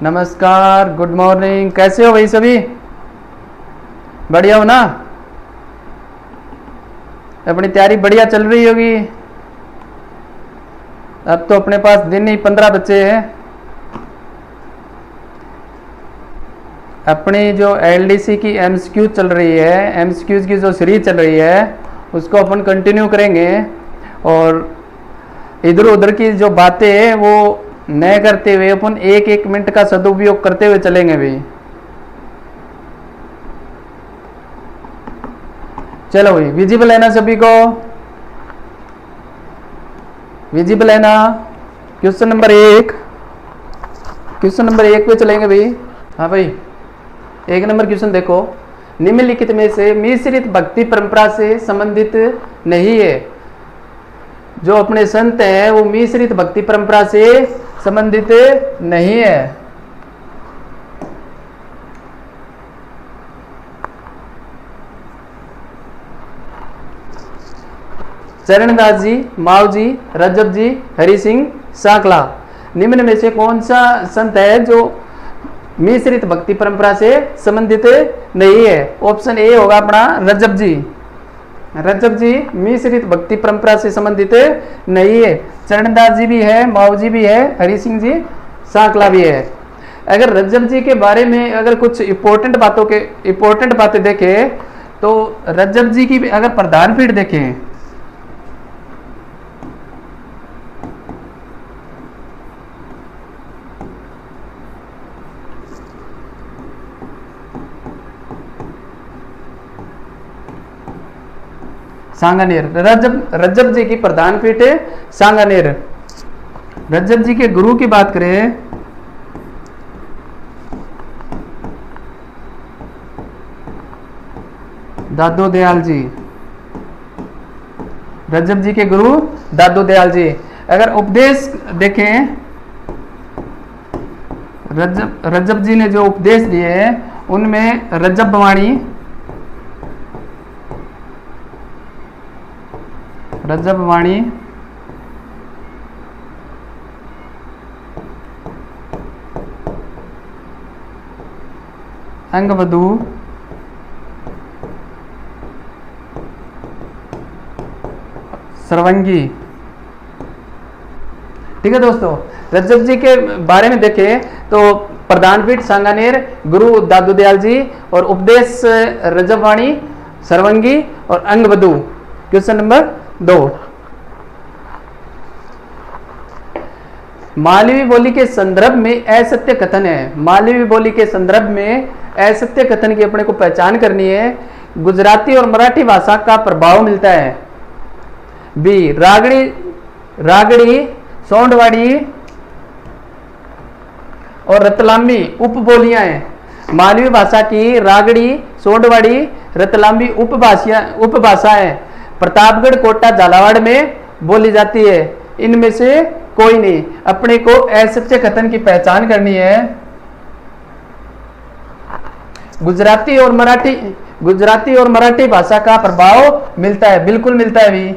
नमस्कार, good morning. कैसे हो भाई सभी? बढ़िया हो ना? अपनी तैयारी बढ़िया चल रही होगी। अब तो अपने पास दिन ही 15 बचे हैं। अपनी जो एलडीसी की एमसीक्यू चल रही है, एमसीक्यूज की जो सीरीज चल रही है उसको अपन कंटिन्यू करेंगे और इधर उधर की जो बातें हैं वो न करते हुए अपन एक एक मिनट का सदुपयोग करते हुए चलेंगे भाई। चलो भाई, विजिबल है ना सभी को? विजिबल है ना? क्वेश्चन नंबर 1, क्वेश्चन नंबर 1 पे चलेंगे भाई। हाँ भाई, 1 नंबर क्वेश्चन देखो। निम्नलिखित में से मिश्रित भक्ति परंपरा से संबंधित नहीं है। जो अपने संत हैं वो मिश्रित भक्ति परंपरा से संबंधित नहीं है। चरणदास जी, माव जी, रजब जी, हरि सिंह सांकला। निम्न में से कौन सा संत है जो मिश्रित भक्ति परंपरा से संबंधित नहीं है? ऑप्शन ए होगा अपना रजब जी। रजब जी मिश्रित भक्ति परंपरा से संबंधित नहीं है। चरणदास जी भी है, माव जी भी है, हरि सिंह जी सांकला भी है। अगर रजब जी के बारे में अगर कुछ इंपॉर्टेंट बातें देखें तो रजब जी की अगर प्रधान पीठ देखें, सांगानेर। रजब जी की प्रधान पीठ है सांगानेर। रजब जी के गुरु की बात करें दादू दयाल जी। रजब जी के गुरु दादू दयाल जी। अगर उपदेश देखें, रजब जी ने जो उपदेश दिए हैं उनमें रजब वाणी, अंगवधू, सर्वंगी। ठीक है दोस्तों, रजब जी के बारे में देखें तो प्रधान पीठ सांगानेर, गुरु दादू दयाल जी और उपदेश रजबवाणी, सर्वंगी और अंगवधू। क्वेश्चन नंबर 2, मालवी बोली के संदर्भ में असत्य कथन है। मालवी बोली के संदर्भ में असत्य कथन की अपने को पहचान करनी है। गुजराती और मराठी भाषा का प्रभाव मिलता है। बी, रागड़ी, सोंडवाड़ी और रतलामी उपबोलियां हैं। मालवी भाषा की रागड़ी, सोंडवाड़ी, रतलामी उपभाषा है। प्रतापगढ़, कोटा, झालावाड़ में बोली जाती है। इनमें से कोई नहीं। अपने को असत्य कथन की पहचान करनी है। गुजराती और मराठी भाषा का प्रभाव मिलता है, बिल्कुल मिलता है भी।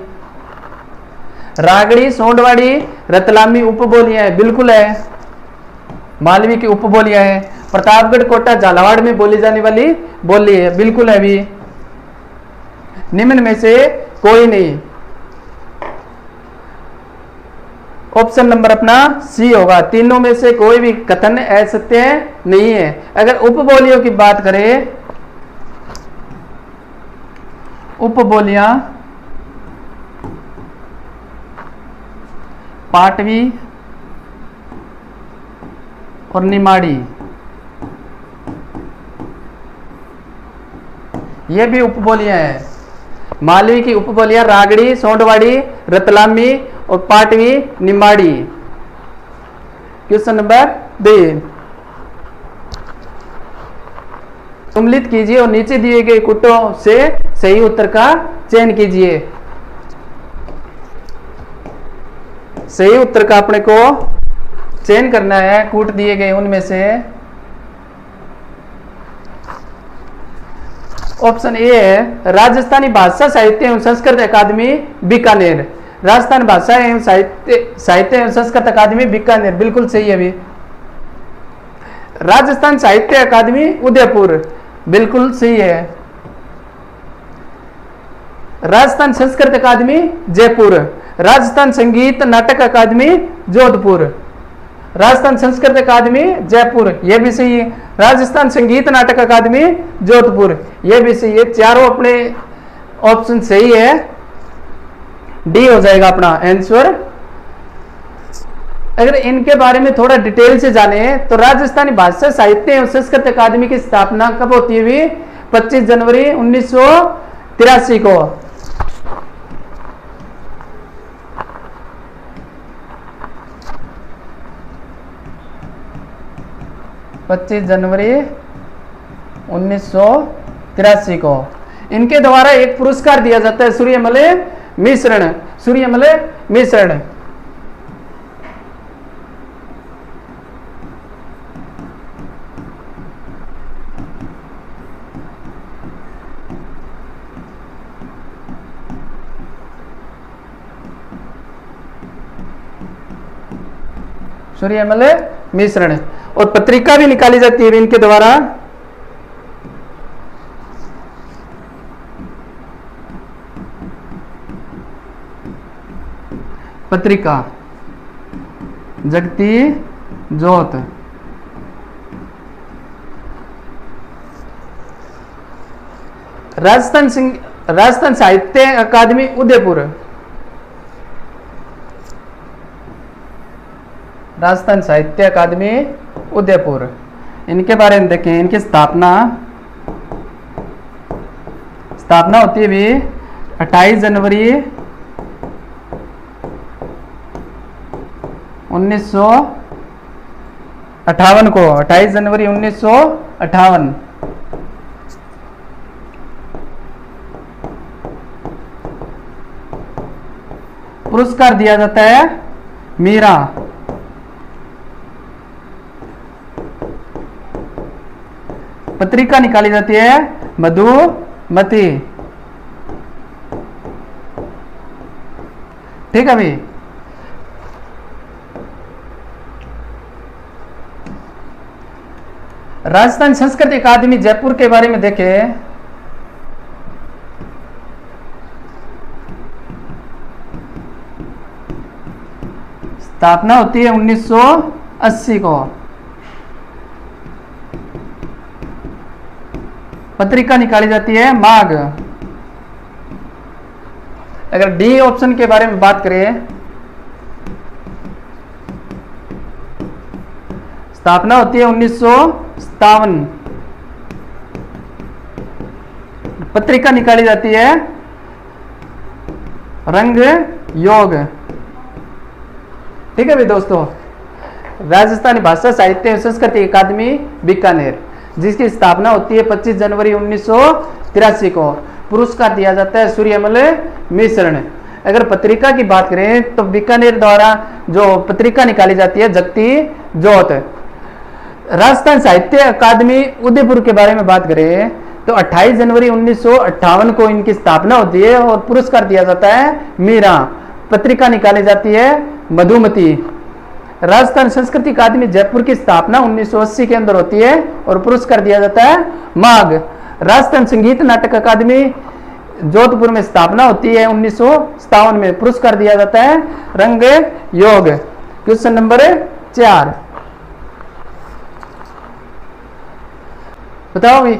रागड़ी, सोंडवाड़ी, रतलामी उपबोलियां है, बिल्कुल है। मालवी की उपबोलियां है। प्रतापगढ़, कोटा, झालावाड़ में बोली जाने वाली बोली है, बिल्कुल है भी। निम्न में से कोई नहीं। ऑप्शन नंबर अपना सी होगा। तीनों में से कोई भी कथन असत्य नहीं है। अगर उपबोलियों की बात करें, उपबोलियां पाटवी और निमाड़ी, ये भी उपबोलियां हैं। मालवी की उपबोलियां रागड़ी, सोंडवाड़ी, रतलामी और पाटवी, निमाड़ी। क्वेश्चन नंबर 2, सम्मिलित कीजिए और नीचे दिए गए कूटों से सही उत्तर का चयन कीजिए। सही उत्तर का अपने को चयन करना है। कूट दिए गए उनमें से ऑप्शन ए है राजस्थानी भाषा साहित्य एवं संस्कृत अकादमी बीकानेर। राजस्थान भाषा एवं साहित्य एवं संस्कृत अकादमी बीकानेर, बिल्कुल सही है अभी। राजस्थान साहित्य अकादमी उदयपुर, बिल्कुल सही है। राजस्थान संस्कृत अकादमी जयपुर, राजस्थान संगीत नाटक अकादमी जोधपुर, राजस्थान संस्कृत अकादमी जयपुर, यह भी सही है। राजस्थान संगीत नाटक अकादमी जोधपुर, यह भी सही है। चारों अपने ऑप्शन सही है, डी हो जाएगा अपना आंसर। अगर इनके बारे में थोड़ा डिटेल से जाने तो राजस्थानी भाषा साहित्य एवं संस्कृत अकादमी की स्थापना कब होती है? 25 जनवरी 1983 को। पच्चीस जनवरी 1983 को इनके द्वारा एक पुरस्कार दिया जाता है, सूर्यमल मिश्रण, सूर्यमल मिश्रण। सूर्यमल मिश्रण। और पत्रिका भी निकाली जाती है इनके द्वारा। पत्रिका जगती ज्योत। राजस्थान साहित्य अकादमी उदयपुर, राजस्थान साहित्य अकादमी उदयपुर, इनके बारे में देखें। इनकी स्थापना होती है भी 28 जनवरी 1958 को, 28 जनवरी 1958। पुरस्कार दिया जाता है मीरा। पत्रिका निकाली जाती है मधुमती। ठीक है भाई। राजस्थान संस्कृत अकादमी जयपुर के बारे में देखें। स्थापना होती है 1980 को। पत्रिका निकाली जाती है माघ। अगर डी ऑप्शन के बारे में बात करें, स्थापना होती है 1957। पत्रिका निकाली जाती है रंग योग। ठीक है भाई दोस्तों। राजस्थानी भाषा साहित्य एवं संस्कृति अकादमी बीकानेर, जिसकी स्थापना होती है 25 जनवरी 1983 को। पुरस्कार दिया जाता है सूर्यमल मिश्रण। अगर पत्रिका की बात करें तो बीकानेर द्वारा जो पत्रिका निकाली जाती है जगती ज्योत। राजस्थान साहित्य अकादमी उदयपुर के बारे में बात करें तो 28 जनवरी 1958 को इनकी स्थापना होती है और पुरस्कार दिया जाता है मीरा। पत्रिका निकाली जाती है मधुमती। राजस्थान संस्कृति अकादमी जयपुर की स्थापना 1980 के अंदर होती है और पुरस्कार दिया जाता है माघ। राजस्थान संगीत नाटक अकादमी जोधपुर में स्थापना होती है 1957 में। पुरस्कार दिया जाता है रंग योग। क्वेश्चन नंबर 4 बताओ भी,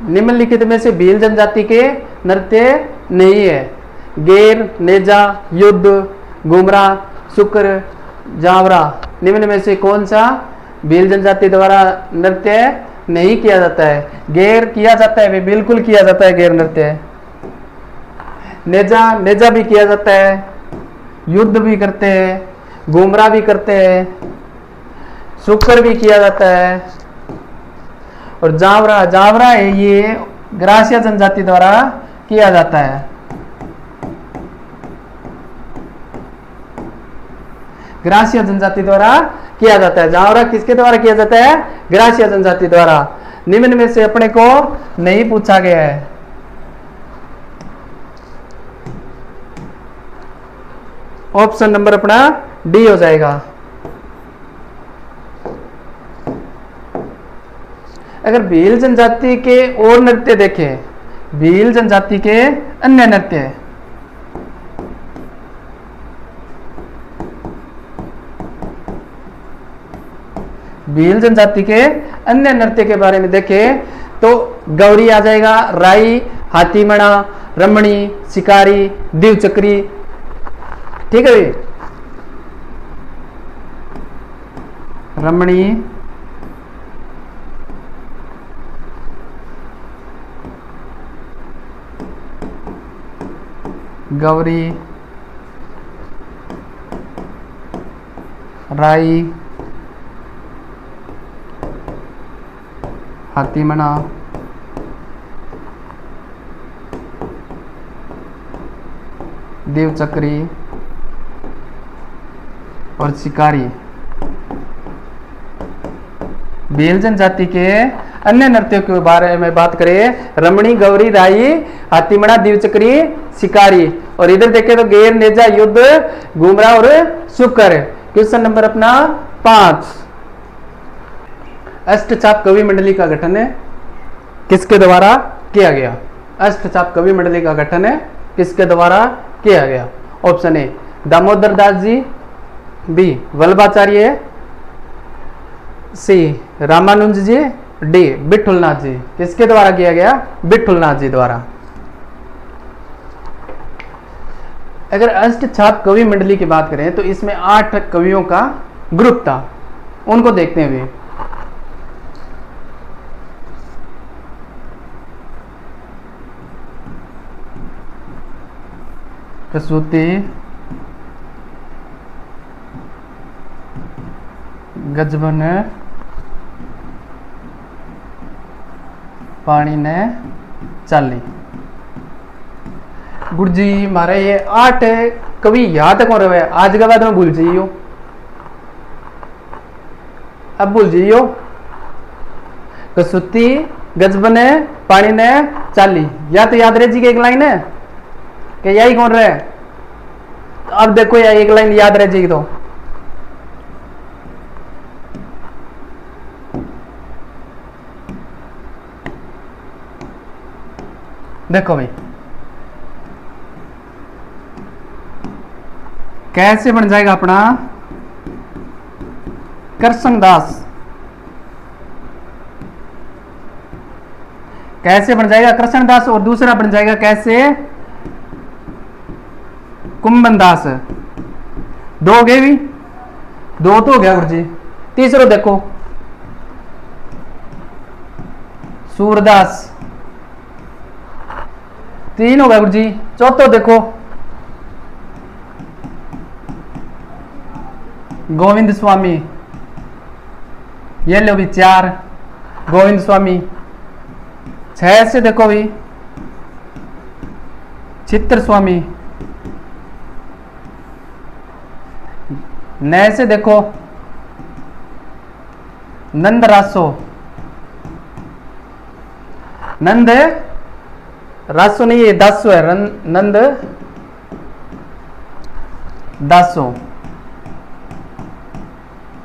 निम्नलिखित में से भील जनजाति के नृत्य नहीं है। गेर, नेजा, युद्ध, घुमरा, शुक्र, जावरा, निम्न में से कौन सा भील जनजाति द्वारा नृत्य नहीं किया जाता है? गेर किया जाता है, बिल्कुल किया जाता है गेर नृत्य। नेजा भी किया जाता है, युद्ध भी करते हैं, घुमरा भी करते हैं, शुक्र भी किया जाता है, और जावरा है ये ग्रासिया जनजाति द्वारा किया जाता है। ग्रासिया जनजाति द्वारा किया जाता है। जावरा किसके द्वारा किया जाता है? ग्रासिया जनजाति द्वारा। निम्न में से अपने को नहीं पूछा गया है। ऑप्शन नंबर अपना डी हो जाएगा। अगर भील जनजाति के और नृत्य देखें, भील जनजाति के अन्य नृत्य, भील जनजाति के अन्य नृत्य के बारे में देखें तो गौरी आ जाएगा, राई, हाथीमणा, रमणी, शिकारी, दीवचक्री। ठीक है भाई, रमणी, गौरी, राई, हाथीमणा, देवचक्री और शिकारी। भील जनजाति के अन्य नृत्यों के बारे में बात करें, रमणी, गौरी, राई, हाथीमणा, दीवचक्री, शिकारी। और इधर देखें तो गेर, नेजा, युद्ध, घुमरा और शुकर। क्वेश्चन नंबर अपना 5, अष्टचाप कवि मंडली का गठन है किसके द्वारा किया गया? अष्टचाप कवि मंडली का गठन है किसके द्वारा किया गया? Option A Damodar Das ji, B Vallabhacharya, C Ramanuj ji, D Vitthalnath ji. किसके द्वारा किया गया? विठुलनाथ जी द्वारा। अगर अष्टचाप कवि मंडली की बात करें तो इसमें 8 कवियों का ग्रुप था, उनको देखते हैं। कसूती, गजबन, पानी ने चाली। गुरु जी मारे ये 8 कवि याद कौन रहे? आज के बाद में भूल जाइयो, अब भूल जाइयो। कसूती, गजबन, पानी ने चाली, या तो याद रह जी एक लाइन है कि यही कौन रहे? तो अब देखो या एक लाइन याद रह जाएगी तो देखो भाई कैसे बन जाएगा अपना कृष्णदास। कैसे बन जाएगा कृष्णदास, और दूसरा बन जाएगा कैसे कुंभनदास। 2 हो गए भी, 2 तो हो गया गुरु जी। तीसरा देखो सूरदास, 3 हो गया गुरु जी। चौथा देखो गोविंद स्वामी, ये लो भी 4 गोविंद स्वामी। 6 से देखो भी चित्र स्वामी। 9 से देखो नंद रासो। नंद रासो नहीं है, दासो है, नंद दासो,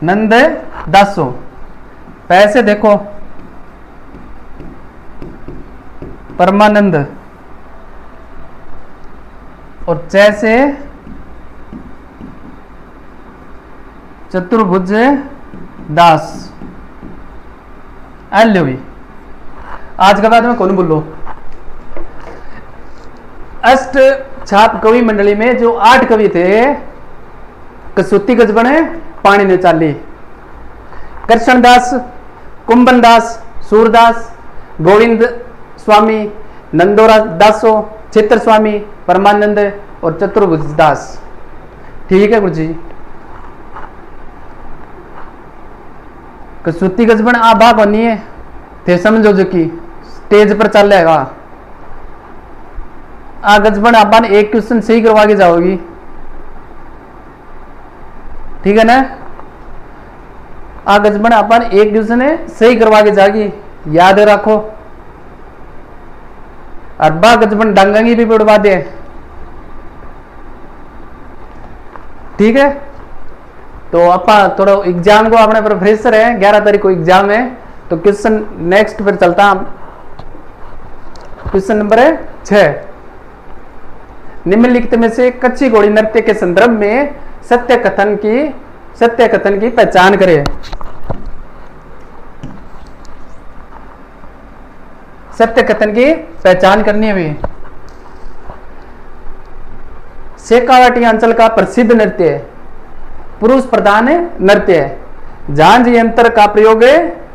नंद दासो। पैसे देखो परमानंद, और जैसे चतुर्भुज दास। लो भी आज के बाद में कौन बोलो? अष्ट छाप कवि मंडली में जो 8 कवि थे, कसूती, गजबन, पानी ने चाली, कृष्णदास, कुंभनदास, सूरदास, गोविंद स्वामी, नंदोरा दासो, चित्र स्वामी, परमानंद और चतुर्भुज दास। ठीक है गुरु जी। कसूती, गजबन आ बाग होनी है थे, समझो जो कि स्टेज पर चल रहेगा। आ गजबन अपन एक क्वेश्चन सही करवा के जाओगी, ठीक है ना? आ गजबन अपन एक क्वेश्चन सही करवा के जागी, याद रखो। और बा गजबन डांगंगी भी उड़वा दे, ठीक है? तो अपा थोड़ा एग्जाम को अपने प्रोफेसर है, 11 तारीख को एग्जाम है, तो क्वेश्चन नेक्स्ट फिर चलता हम, क्वेश्चन नंबर 6। निम्नलिखित में से कच्ची घोड़ी नृत्य के संदर्भ में सत्य कथन की पहचान करें। सत्य कथन की पहचान करनी है भी। शेखावाटी अंचल का प्रसिद्ध नृत्य पुरुष प्रधान नृत्य है। झांझ यंत्र का प्रयोग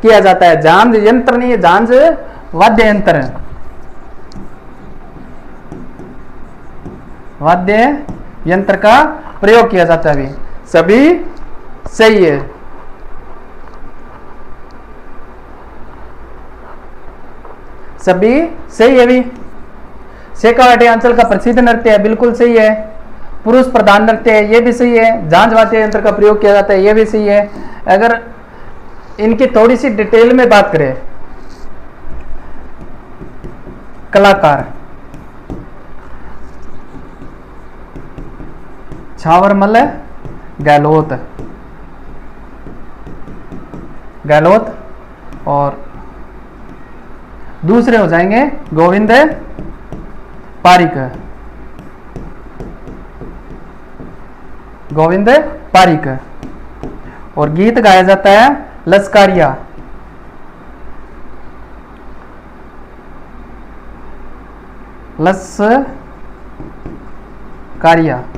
किया जाता है। झांझ यंत्र नहीं है, झांझ वाद्य यंत्र है। वाद्य यंत्र का प्रयोग किया जाता है भी। सभी सही है। सभी सही है भी। शेखावाटी अंचल का प्रसिद्ध नृत्य है, बिल्कुल सही है। पुरुष प्रधान नृत्य है, ये भी सही है। झांझ वाद्य यंत्र का प्रयोग किया जाता है, ये भी सही है। अगर इनकी थोड़ी सी डिटेल में बात करें, कलाकार छावरमल गहलोत, और दूसरे हो जाएंगे गोविंद पारिक, और गीत गाया जाता है लस्कारिया।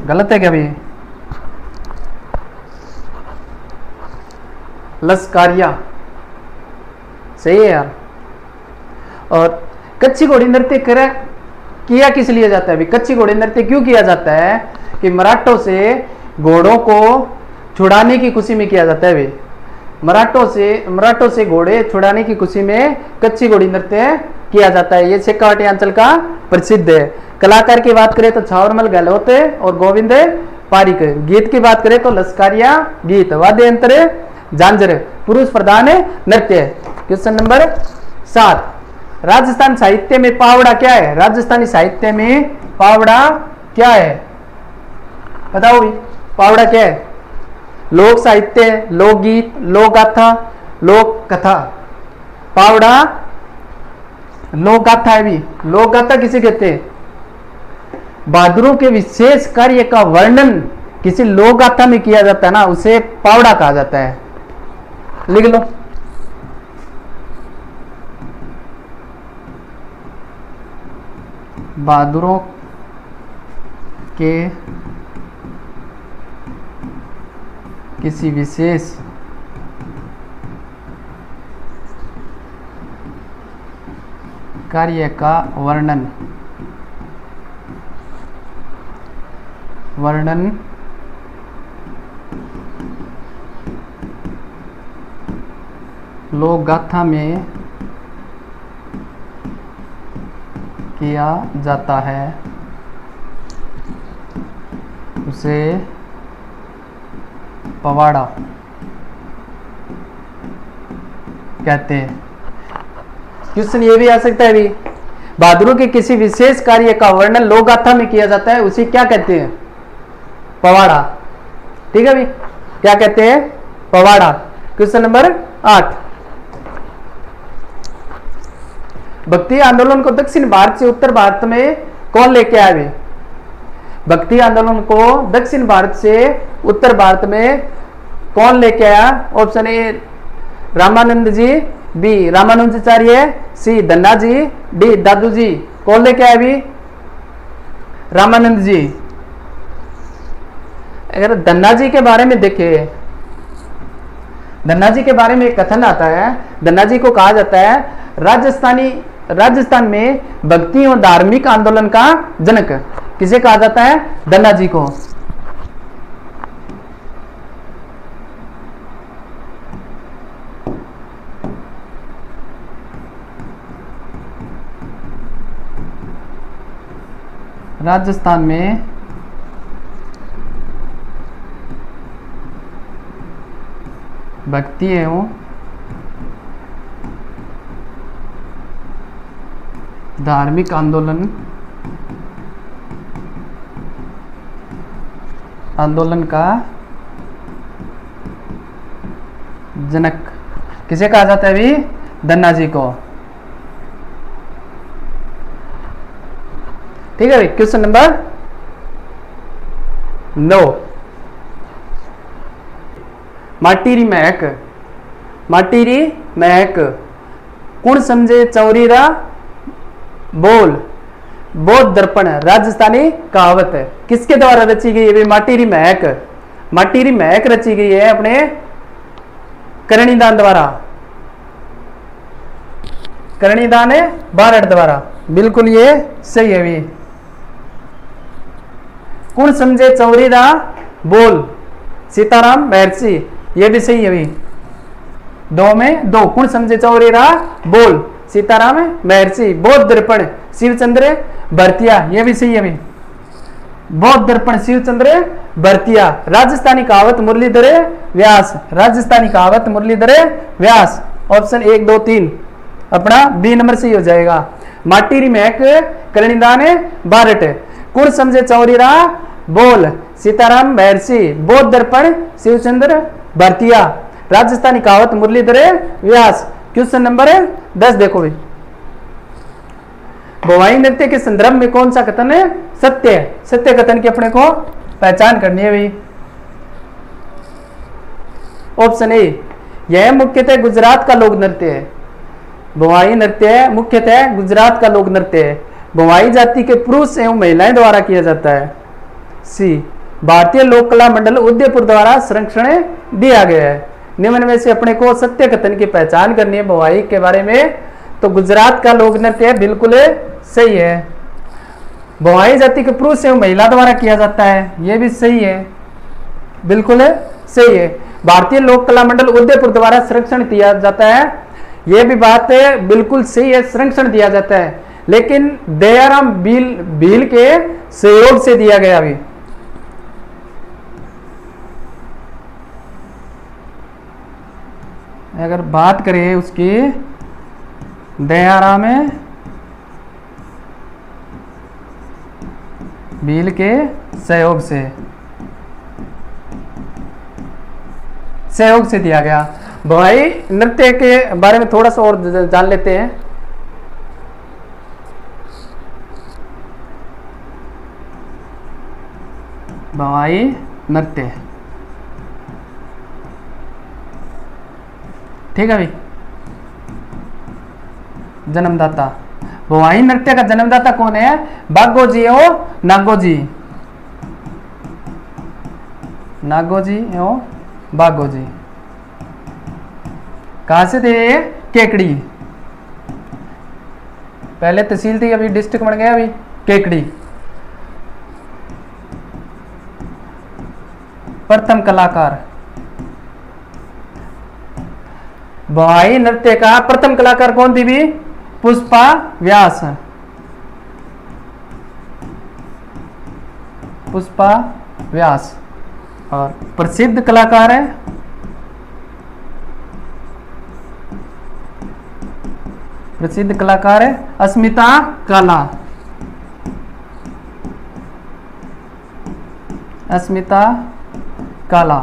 गलत है क्या भाई? लस्कारिया सही है यार। और कच्ची घोड़ी नृत्य किया किस लिए जाता है अभी? कच्ची घोड़ी नृत्य क्यों किया जाता है कि मराठों से घोड़ों को छुड़ाने की खुशी में किया जाता है भाई। मराठों से घोड़े छुड़ाने की खुशी में कच्ची घोड़ी नृत्य किया जाता है। ये शेखावाटी अंचल का प्रसिद्ध है। कलाकार की बात करें तो छावरमल गहलोत और गोविंद पारिक। गीत की बात करें तो लस्कारिया गीत। वाद्य यंत्र झांझर। पुरुष प्रधान नृत्य। Question number 7। राजस्थान साहित्य में पावड़ा क्या है? राजस्थानी साहित्य में पावड़ा क्या है? बताओ भी, पावड़ा क्या है? लोक साहित्य, लोकगीत, लोक गाथा, लोक कथा। पावड़ा लोक गाथा है भी। लोक गाथा किसे कहते हैं? बहादुरों के विशेष कार्य का वर्णन किसी लोक गाथा में किया जाता है ना, उसे पावड़ा कहा जाता है। लिख लो। बहादुरों के किसी विशेष कार्य का वर्णन लोक गाथा में किया जाता है, उसे पवाड़ा कहते हैं। क्वेश्चन ये भी आ सकता है भी, बहादुरों के किसी विशेष कार्य का वर्णन लोक गाथा में किया जाता है, उसे क्या कहते हैं? पवाड़ा। ठीक है भी, क्या कहते हैं? पवाड़ा। Question number 8। भक्ति आंदोलन को दक्षिण भारत से उत्तर भारत में कौन लेके आए भी? भक्ति आंदोलन को दक्षिण भारत से उत्तर भारत में कौन लेके आया? Option A Ramanand ji, B Ramanujacharya, C Dhanna ji, D Dadu ji. कौन लेके आया भी? रामानंद जी। अगर धन्ना जी के बारे में देखें, धन्ना जी के बारे में एक कथन आता है। धन्ना जी को कहा जाता है राजस्थान में भक्ति और धार्मिक आंदोलन का जनक। किसे कहा जाता है? धन्ना जी को। राजस्थान में भक्ति एवं धार्मिक आंदोलन का जनक किसे कहा जाता है भी? धन्ना जी को। ठीक है भाई, क्वेश्चन नंबर 9, माटीरी महक, माटीरी महक कुण समझे चौरीरा बोल, बोध दर्पण राजस्थानी कहावत है, किसके द्वारा रची गई है? माटीरी महक, माटीरी महक रची गई है अपने करणीदान द्वारा, करणीदान है बारठ द्वारा। बिल्कुल ये सही है भी। कुण समझे चौरीरा बोल, सीताराम महर्षि, ये भी सही है भी। 2 में 2, कुण समझे चौरीरा बोल, सीताराम महर्षि, बौद्ध दर्पण शिवचंद्र भरतिया, ये भी सही है भी। बौद्ध दर्पण शिवचंद्र भरतिया। राजस्थानी कहावत मुरलीधर व्यास, राजस्थानी कहावत मुरलीधर व्यास। ऑप्शन 1 2 3 अपना बी नंबर सही हो जाएगा। माटीरी महक करणीदान बारठ, कुण समझे चौरीरा बोल, सीताराम महर्षि, बौद्ध दर्पण शिवचंद्र भरतिया। राजस्थानी कहावत मुरलीधर व्यास। क्वेश्चन नंबर 10 देखो भाई, भवाई नृत्य के संदर्भ में कौन सा कथन है सत्य है? सत्य कथन की अपने को पहचान करनी है भाई। ऑप्शन ए, यह मुख्यतः गुजरात का लोक नृत्य है। भवाई नृत्य मुख्यतः गुजरात का लोक नृत्य है, भवाई जाति के पुरुष एवं महिलाएं द्वारा किया जाता है। सी, भारतीय लोक कला मंडल उदयपुर द्वारा संरक्षण दिया गया है। निम्न में से अपने को सत्य कथन की पहचान करनी है भवाई के बारे में, तो गुजरात का लोक नृत्य है, बिल्कुल सही है। भवाई जाति के पुरुष एवं महिला द्वारा किया जाता है, यह भी सही है, बिल्कुल सही है। भारतीय लोक कला मंडल उदयपुर द्वारा संरक्षण दिया जाता है, यह भी बात है, बिल्कुल सही है, संरक्षण दिया जाता है, लेकिन दयाराम भील के सहयोग से दिया गया। अभी अगर बात करें उसकी, दयाराम भील के सहयोग से दिया गया। भवाई नृत्य के बारे में थोड़ा सा और जान लेते हैं। भवाई नृत्य, ठीक है भाई। जन्मदाता, भवाई नृत्य का जन्मदाता कौन है? बागोजी और नागोजी, नागोजी और बागोजी। कहां से थे? केकड़ी, पहले तहसील थी, अभी डिस्ट्रिक्ट बन गया अभी केकड़ी। प्रथम कलाकार, भवाई नृत्य का प्रथम कलाकार कौन थी भी? पुष्पा व्यास, पुष्पा व्यास। और प्रसिद्ध कलाकार है अस्मिता काला, अस्मिता काला।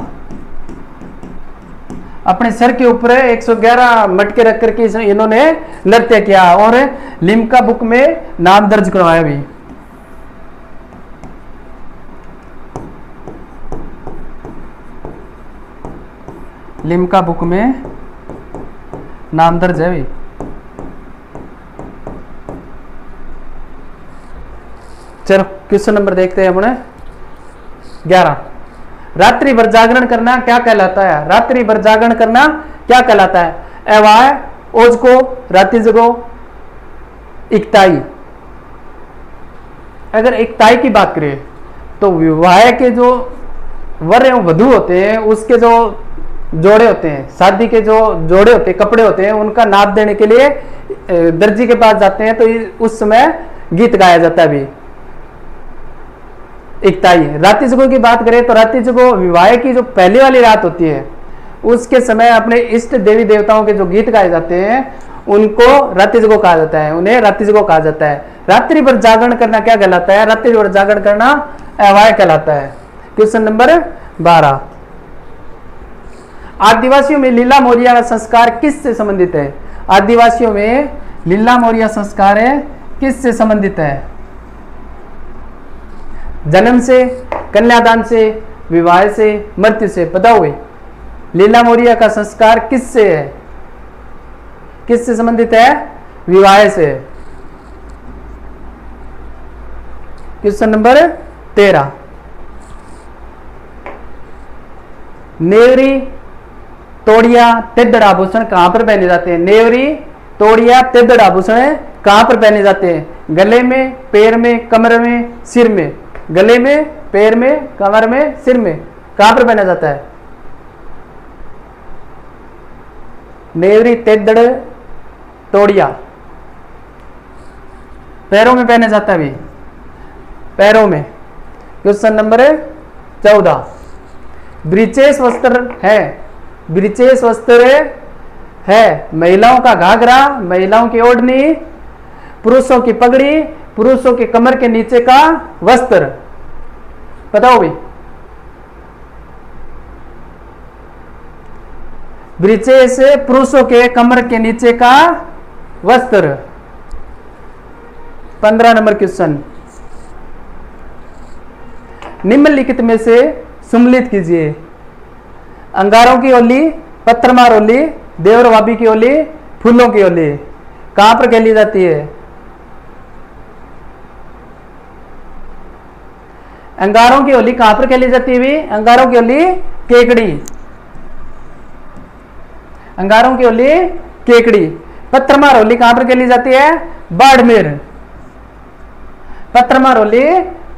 अपने सर के ऊपर 111 मटके रख करके इन्होंने नृत्य किया और लिम्का बुक में नाम दर्ज करवाया भी। लिम्का बुक में नाम दर्ज है भी। चलो क्वेश्चन नंबर देखते हैं अपने 11। रात्रि भर जागरण करना क्या कहलाता है? रात्रि भर जागरण करना क्या कहलाता है? अवाय, ओजको, रात्रि जगो, इकताई। अगर इकताई की बात करें तो विवाह के जो वर एवं वधू होते हैं उसके जो जोड़े होते हैं, शादी के जो जोड़े होते हैं, कपड़े होते हैं, उनका नाप देने के लिए दर्जी के पास जाते हैं, तो उस समय गीत गाया जाता है भी इकताई। रात्रि जगो की बात करें तो रात्रि जगो विवाह की जो पहली वाली रात होती है उसके समय अपने इष्ट देवी देवताओं के जो गीत गाए जाते हैं उनको रात्रि जगो कहा जाता है, उन्हें रात्रि जगो कहा जाता है। रात्रि भर जागरण करना क्या कहलाता है? रात्रि भर जागरण करना अवाय कहलाता है। Question number 12। आदिवासियों में लीला मोरिया का संस्कार किससे संबंधित है? आदिवासियों में लीला मोरिया संस्कार है किससे संबंधित है? जन्म से, कन्यादान से, विवाह से, मृत्यु से? बताओ भाई, लीला मोरिया का संस्कार किससे है, किससे संबंधित है? विवाह से। क्वेश्चन नंबर 13, नेवरी, तोड़िया, तिद्दड़ आभूषण कहां पर पहने जाते हैं? नेवरी, तोड़िया, तिद्दड़ आभूषण कहां पर पहने जाते हैं? गले में, पैर में, कमर में, सिर में? गले में, पैर में, कमर में, सिर में? कहां पर पहना जाता है? नेवरी, तिद्दड़, तोड़िया पैरों में पहना जाता है भी, पैरों में। क्वेश्चन नंबर 14, ब्रीचेस वस्त्र है, ब्रीचेस वस्त्र है महिलाओं का घाघरा, महिलाओं की ओढ़नी, पुरुषों की पगड़ी, पुरुषों के कमर के नीचे का वस्त्र? बताओ भाई, ब्रीचेस पुरुषों के कमर के नीचे का वस्त्र। 15 नंबर क्वेश्चन, निम्नलिखित में से सम्मिलित कीजिए। अंगारों की होली, पत्थरमार होली, देवर भाभी की होली, फूलों की होली कहां पर खेली जाती है? अंगारों की होली कहां पर खेली जाती है भी? अंगारों की होली केकड़ी, अंगारों की होली केकड़ी। पत्थरमार होली कहां पर खेली जाती है? बाड़मेर, पत्थरमार होली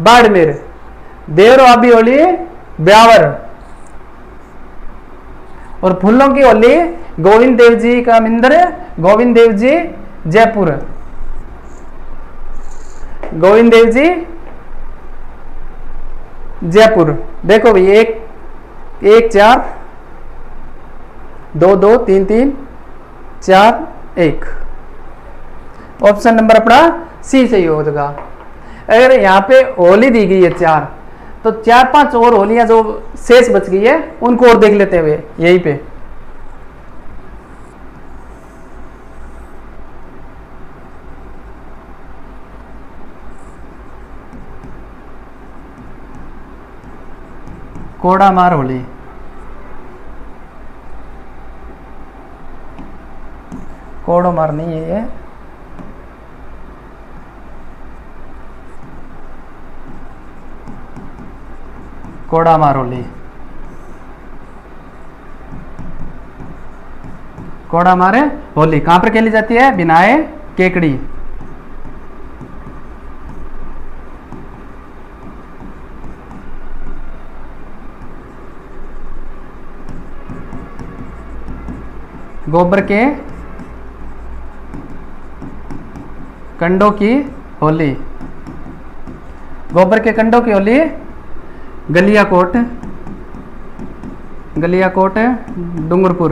बाड़मेर। देवर भाभी होली ब्यावर। और फूलों की होली गोविंद देव जी का मंदिर, गोविंद देव जी जयपुर, गोविंद देव जी जयपुर। देखो भाई, 1 4 2 2 3 3 4 1, ऑप्शन नंबर अपना सी सही हो जाएगा। अगर यहाँ पे होली दी गई है 4, तो 4-5 और होलियां जो शेष बच गई है उनको और देख लेते हुए यहीं पे। कोड़ा मार होली, कोड़ो मार नहीं है ये, कोड़ा मार होली, कोड़ा मारे होली कहां पर खेली जाती है? बिनाए केकड़ी। गोबर के कंडों की होली, गोबर के कंडों की होली गलियाकोट, गलियाकोट डूंगरपुर।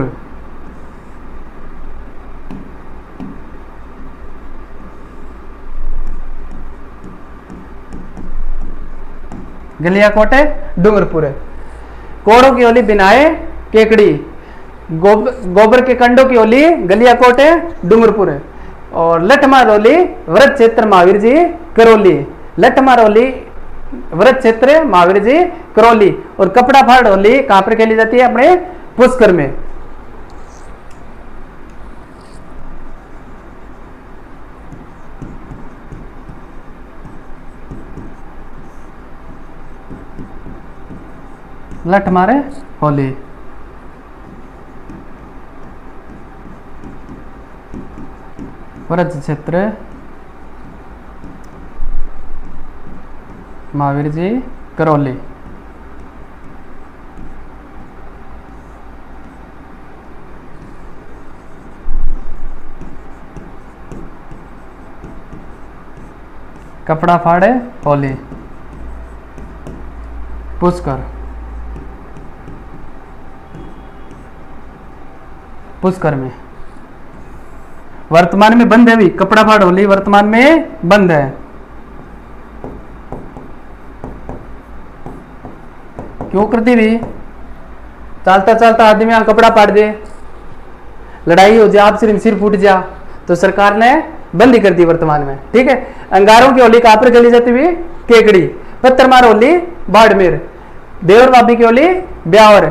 गलियाकोट डूंगरपुर। कोड़ों की होली बिनाए केकड़ी, गोबर के कंडों की होली गलियाकोट डूंगरपुर। और लठमार होली व्रत क्षेत्र महावीर जी करौली, लठमार होली व्रत क्षेत्र महावीर जी करौली। और कपड़ा फाड़ होली कहां पर खेली जाती है? अपने पुष्कर में। लठ मारे होली, व्रत क्षेत्र महावीर जी करौली। कपड़ा फाड़े होली पुष्कर, पुष्कर में। वर्तमान में बंद है भी, कपड़ा फाड़ होली वर्तमान में बंद है। क्यों करती भी? चलता चलता आदमी कपड़ा फाड़ दे, लड़ाई हो जा, आप सिर फूट जा, तो सरकार ने बंदी कर दी वर्तमान में। ठीक है, अंगारों की होली कहां पर खेली जाती हुई? केकड़ी। पत्थरमार होली बाड़मेर। देवर भाभी की होली ब्यावर।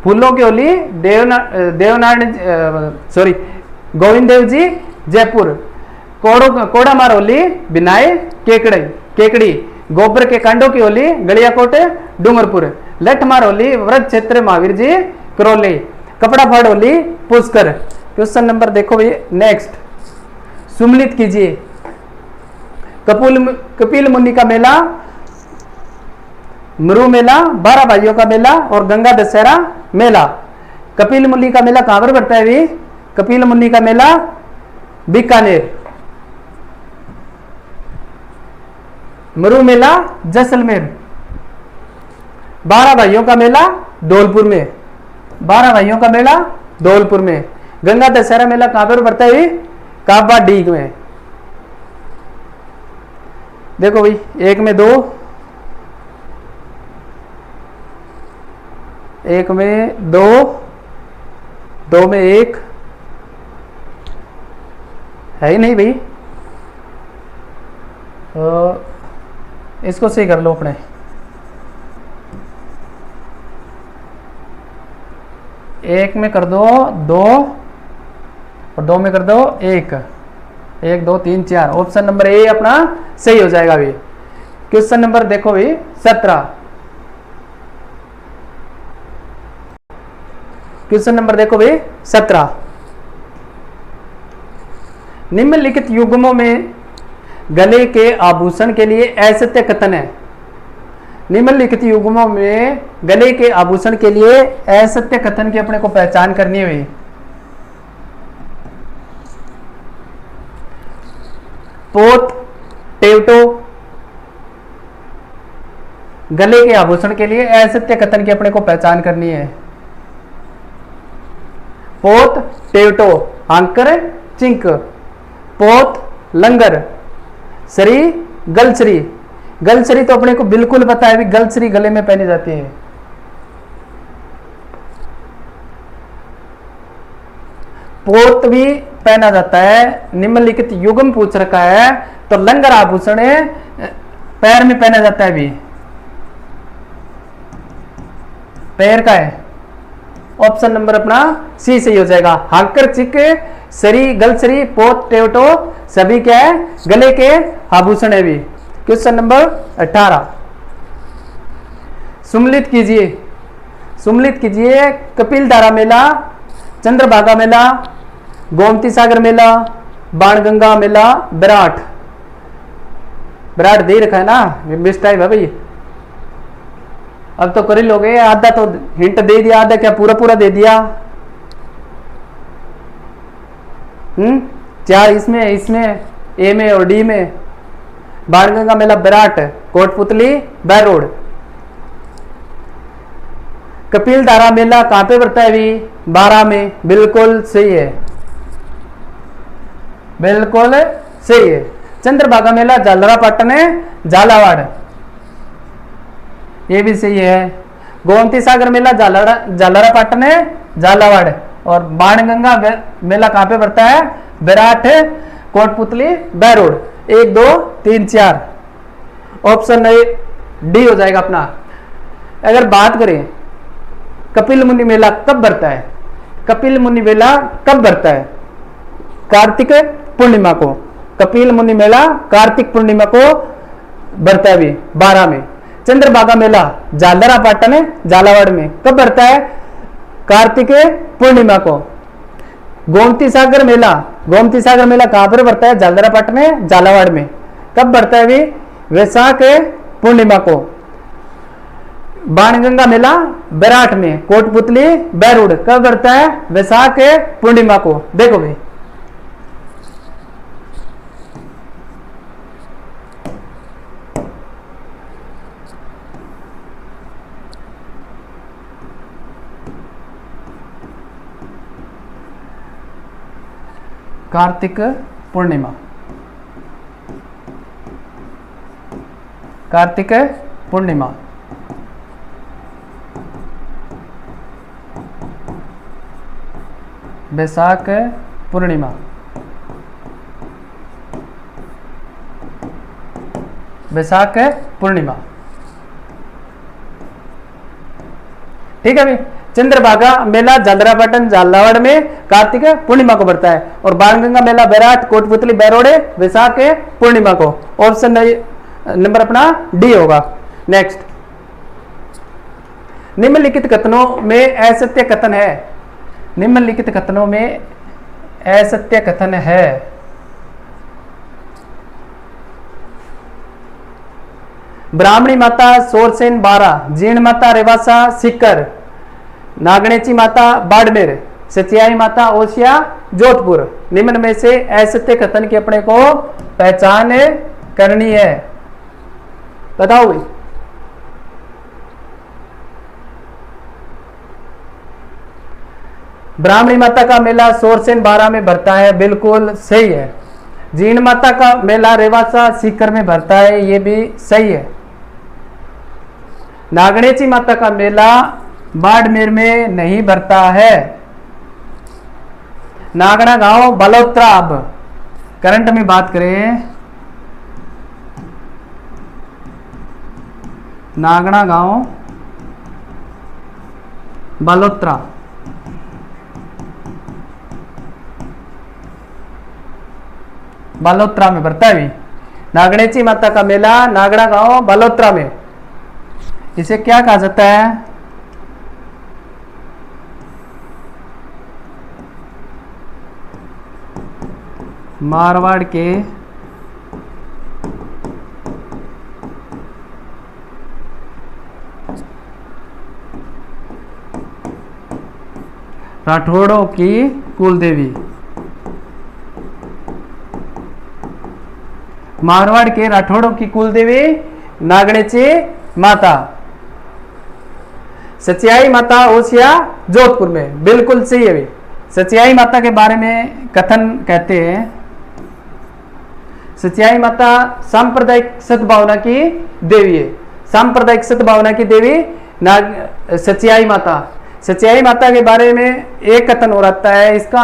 फूलों की होली गोविंद देव जी जयपुर। कोड़ा मार होली बिनाए केकड़ी। गोबर के कांडों की होली गलियाकोट डूंगरपुर। लठ मार होली व्रत क्षेत्र महावीर जी करौली। कपड़ा फाड़ होली पुष्कर। क्वेश्चन नंबर देखो भाई नेक्स्ट, सुमलित कीजिए। कपिल मुनि का मेला, मरु मेला, 12 भाइयों का मेला और गंगा दशहरा मेला। कपिल मुनि का मेला कहां पर पड़ता है भी? कपिल मुनि का मेला बीकानेर। मरु मेला जैसलमेर। 12 भाइयों का मेला धौलपुर में। 12 भाइयों का मेला धौलपुर में। गंगा दशहरा मेला कहां पर पड़ता है? काबा डीग में। देखो भाई, 1 में 2, 1 में 2, 2 में 1 है ही नहीं भाई, तो इसको सही कर लो अपने। 1 में कर दो 2 और 2 में कर दो 1, 1 2 3 4। ऑप्शन नंबर ए अपना सही हो जाएगा भाई। क्वेश्चन नंबर देखो भाई 17। क्वेश्चन नंबर देखो भाई 17। निम्नलिखित युग्मों में गले के आभूषण के लिए असत्य कथन है। निम्नलिखित युग्मों में गले के आभूषण के लिए असत्य कथन की अपने को पहचान करनी है भाई। पोत टेवटो, गले के आभूषण के लिए असत्य कथन की अपने को पहचान करनी है। पोत टेवटो, आंकर चिंक। पोत लंगर, सरी गलसरी। गलसरी तो अपने को बिल्कुल पता है, गलसरी गले में पहनी जाती है। पोत भी पहना जाता है। निम्नलिखित युग्म पूछ रखा है तो लंगर आभूषण पैर में पहना जाता है भी। पैर का है, ऑप्शन नंबर अपना सी सही हो जाएगा। हांकर चिक, सरी गलसरी, पोत टेवटो सभी क्या है? गले के आभूषण है भी। Question number 18। सुमलित कीजिए। सुमलित कीजिए। कपिलधारा मेला, चंद्रभागा मेला, गोमती सागर मेला, बाणगंगा मेला, विराट। विराट दे रखा है ना, बेस्ट टाइप है भाई। अब तो कर ही लोगे, आधा तो हिंट दे दिया, आधा क्या पूरा पूरा दे दिया। 4 इसमें ए में और डी में। बाणगंगा मेला विराट, कोटपुतली बैरोड। कपिलधारा मेला कहां पे पड़ता है भी? 12 में। बिल्कुल सही है, बिल्कुल सही है। चंद्रभागा मेला झालरापाटन है, झालावाड़, ये भी सही है। गोमती सागर मेला झालरापाटन है, झालावाड़। और बाणगंगा मेला कहां पे पड़ता है? विराट, कोटपुतली बैरोड। 1 2 3 4, ऑप्शन डी हो जाएगा अपना। अगर बात करें कपिल मुनि मेला कब बढ़ता है? कपिल मुनि मेला कब बढ़ता है? कार्तिक पूर्णिमा को। कपिल मुनि मेला कार्तिक पूर्णिमा को बढ़ता है भी, 12 में। चंद्रभागा मेला झालरापाटन झालावाड़ में कब बढ़ता है? कार्तिक पूर्णिमा को। गोमती सागर मेला कहां पर बढ़ता है? झालरापाटन झालावाड़ में। कब बढ़ता है भी? वैशाख पूर्णिमा को। बाणगंगा मेला विराट में, कोटपुतली बैरोड कब बढ़ता है? वैशाख पूर्णिमा को। देखो भाई कार्तिक पूर्णिमा, कार्तिक पूर्णिमा। बैसाख पूर्णिमा। बैसाख पूर्णिमा, ठीक है भाई। चंद्रभागा मेला झालरापाटन झालावाड़ में कार्तिक पूर्णिमा को बढ़ता है, और बाणगंगा मेला बैराट कोटपुतली बैरोड़े बैसाख पूर्णिमा को। ऑप्शन नंबर अपना डी होगा। नेक्स्ट, निम्नलिखित कथनों में असत्य कथन है। निम्नलिखित कथनों में असत्य कथन है। ब्राह्मणी माता सोरसेन 12, जीर्ण माता रेवासा सीकर, नागणेची माता बाड़मेर, सचियाई माता ओसिया जोधपुर। निम्न में से असत्य कथन की अपने को पहचान करनी है। बताओ भाई। ब्राह्मणी माता का मेला सोरसेन 12 में भरता है, बिल्कुल सही है। जीर्ण माता का मेला रेवासा सीकर में भरता है, ये भी सही है। नागणेची माता का मेला बाड़मेर में नहीं भरता है। नागड़ा गांव बालोत्रा, अब करंट में बात करें, नागड़ा गांव बालोत्रा, बालोत्रा में भरता है भी। नागणेची माता का मेला नागड़ा गांव बालोत्रा में। इसे क्या कहा जाता है? मारवाड़ के राठौड़ों की कुलदेवी। मारवाड़ के राठौड़ों की कुलदेवी नागणेची माता। सचियाई माता ओसिया जोधपुर में, बिल्कुल सही है। सचियाई माता के बारे में कथन कहते हैं, सचियाई माता सांप्रदायिक सद्भावना की देवी है। सांप्रदायिक सद्भावना की देवी सचियाई माता। सचियाई माता के बारे में एक कथन हो रहता है, इसका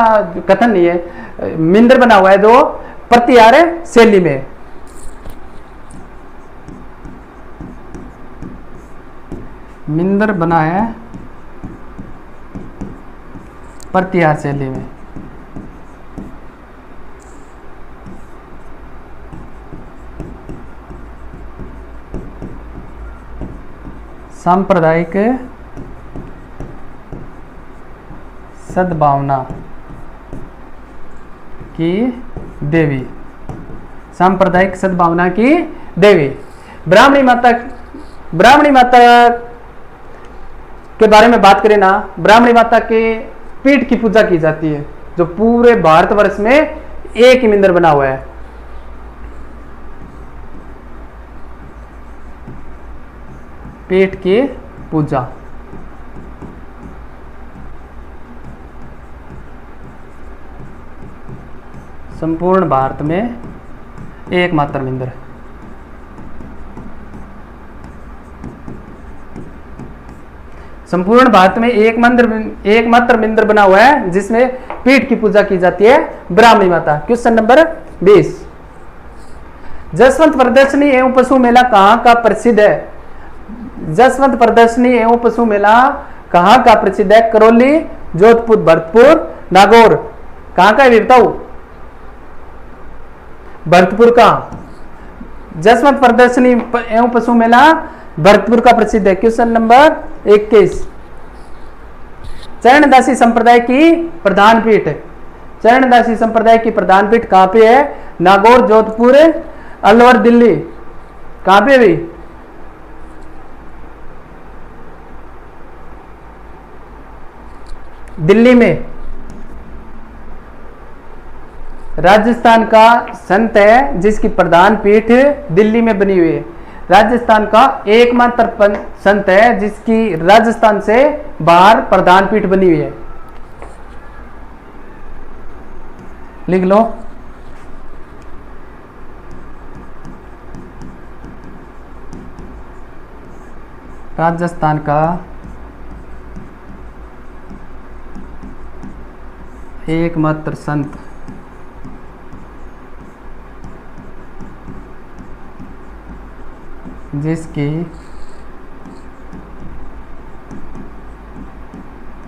कथन नहीं है, मिंदर बना हुआ है जो प्रतिहार शैली में। मिंदर बना है प्रतिहार शैली में। सांप्रदायिक सद्भावना की देवी। सांप्रदायिक सद्भावना की देवी। ब्राह्मणी माता के बारे में बात करें ना, ब्राह्मणी माता के पीठ की पूजा की जाती है, जो पूरे भारतवर्ष में एक ही मंदिर बना हुआ है। पीठ की पूजा संपूर्ण भारत में एकमात्र मंदिर। संपूर्ण भारत में एकमात्र मंदिर बना हुआ है जिसमें पीठ की पूजा की जाती है, ब्राह्मणी माता। क्वेश्चन नंबर 20, जसवंत प्रदर्शनी एवं पशु मेला कहाँ का प्रसिद्ध है? जसवंत प्रदर्शनी एवं पशु मेला कहाँ का प्रसिद्ध है? करौली, जोधपुर, भरतपुर, नागौर। कहाँ का है बताओ? भरतपुर का। जसवंत प्रदर्शनी एवं पशु मेला भरतपुर का प्रसिद्ध है। क्वेश्चन नंबर 21, चरणदासी संप्रदाय की प्रधान पीठ। चरणदासी संप्रदाय की प्रधान पीठ कहां पे है? नागौर, जोधपुर, अलवर, दिल्ली। कहां पे भी? दिल्ली में। राजस्थान का संत है जिसकी प्रधान पीठ दिल्ली में बनी हुई है। राजस्थान का एकमात्र संत है जिसकी राजस्थान से बाहर प्रधान पीठ बनी हुई है। लिख लो। राजस्थान का एकमात्र संत जिसकी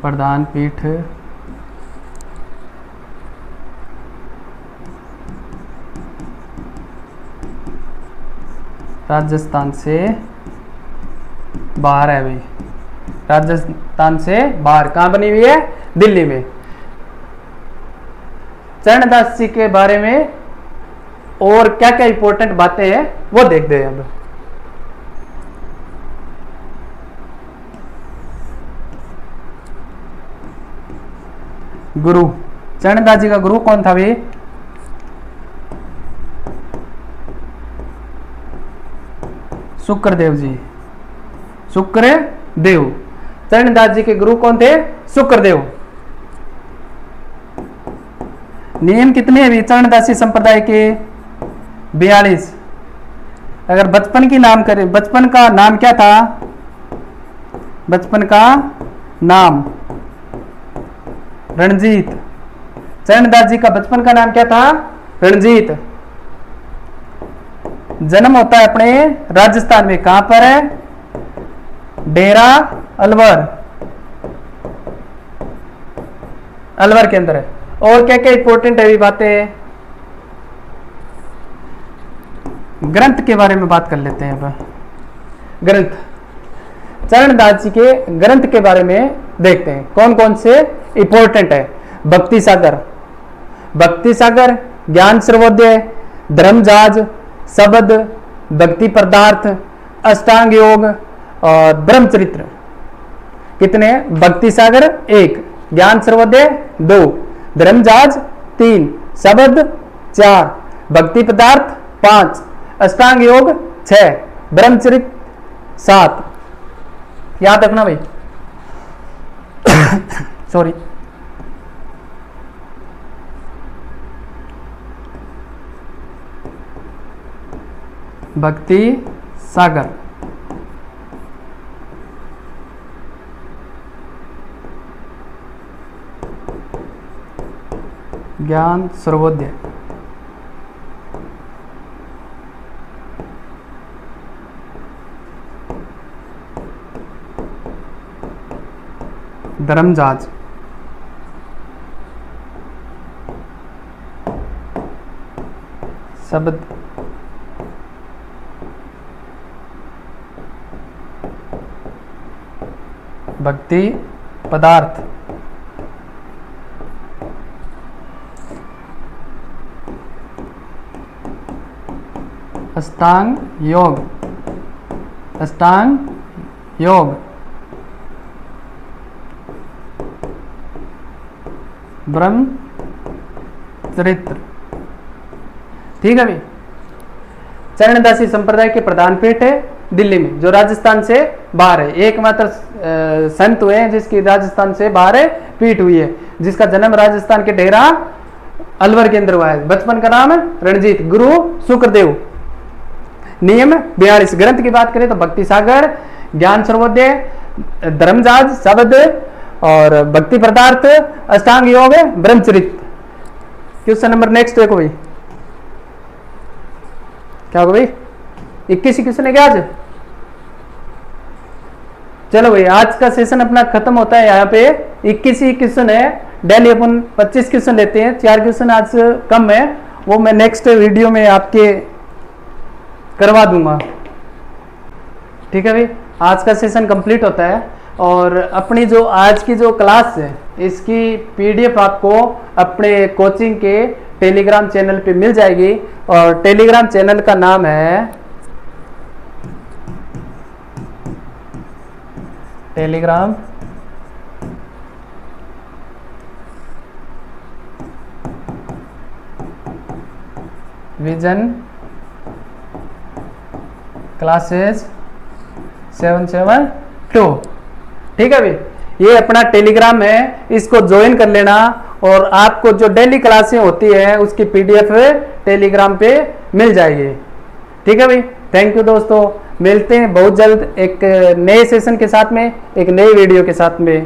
प्रधान पीठ राजस्थान से बाहर है भाई, राजस्थान से बाहर। कहाँ बनी हुई है? दिल्ली में। चरणदास जी के बारे में और क्या क्या इंपॉर्टेंट बातें हैं वो देखते हैं अब। गुरु, चरणदास जी का गुरु कौन था भाई? शुक्रदेव जी, शुक्रदेव। चरणदास जी के गुरु कौन थे? शुक्रदेव। नियम कितने हैं चरणदासी संप्रदाय के? 42। अगर बचपन की नाम करें, बचपन का नाम क्या था? बचपन का नाम रणजीत। चरणदास जी का बचपन का नाम क्या था? रणजीत। जन्म होता है अपने राजस्थान में। कहां पर है? डेरा अलवर, अलवर के अंदर है। और क्या क्या इंपॉर्टेंट है बातें? ग्रंथ के बारे में बात कर लेते हैं अब। ग्रंथ, चरणदास जी के ग्रंथ के बारे में देखते हैं कौन कौन से इंपॉर्टेंट है। भक्ति सागर, भक्ति सागर, ज्ञान सर्वोदय, धर्मजाज, शब्द, भक्ति पदार्थ, अष्टांग योग और ब्रह्मचरित्र। कितने? भक्ति सागर 1, ज्ञान सर्वोदय 2, धर्मजाज 3, शब्द 4, भक्ति पदार्थ 5, अष्टांग योग 6, ब्रह्मचरित्र 7। याद रखना भाई। सॉरी। भक्ति सागर, ज्ञान सर्वोदय, धर्मजाज, शब्द, भक्ति पदार्थ, अष्टांग योग, अष्टांग योग, ब्रह्म चरित्र। ठीक है भाई। चरणदासी संप्रदाय के प्रधान पीठ है दिल्ली में, जो राजस्थान से बाहर है। एकमात्र संत हुए हैं जिसकी राजस्थान से बाहर है पीठ हुई है, जिसका जन्म राजस्थान के डेरा अलवर के अंदर हुआ है। बचपन का नाम रणजीत, गुरु शुक्रदेव। नियम 42। ग्रंथ की बात करें तो भक्ति सागर, ज्ञान सर्वोदय, धर्मजाज, शब्द और भक्ति पदार्थ, अष्टांग योग, ब्रह्मचरित्र। क्वेश्चन नंबर नेक्स्ट देखो भाई, क्या होगा भाई? 21 क्वेश्चन है क्या आज? चलो भाई, आज का सेशन अपना खत्म होता है यहाँ पे। 21 ही क्वेश्चन है। डेली अपन 25 क्वेश्चन लेते हैं। 4 क्वेश्चन आज कम है, वो मैं नेक्स्ट वीडियो में आपके करवा दूंगा। ठीक है भाई, आज का सेशन कंप्लीट होता है। और अपनी जो आज की जो क्लास है, इसकी पीडीएफ आपको अपने कोचिंग के टेलीग्राम चैनल पे मिल जाएगी। और टेलीग्राम चैनल का नाम है टेलीग्राम विजन क्लासेस 772। ठीक है भाई, ये अपना टेलीग्राम है, इसको ज्वाइन कर लेना। और आपको जो डेली क्लासें होती है उसकी पीडीएफ टेलीग्राम पे मिल जाएगी। ठीक है भाई, थैंक यू दोस्तों। मिलते हैं बहुत जल्द एक नए सेशन के साथ में, एक नई वीडियो के साथ में।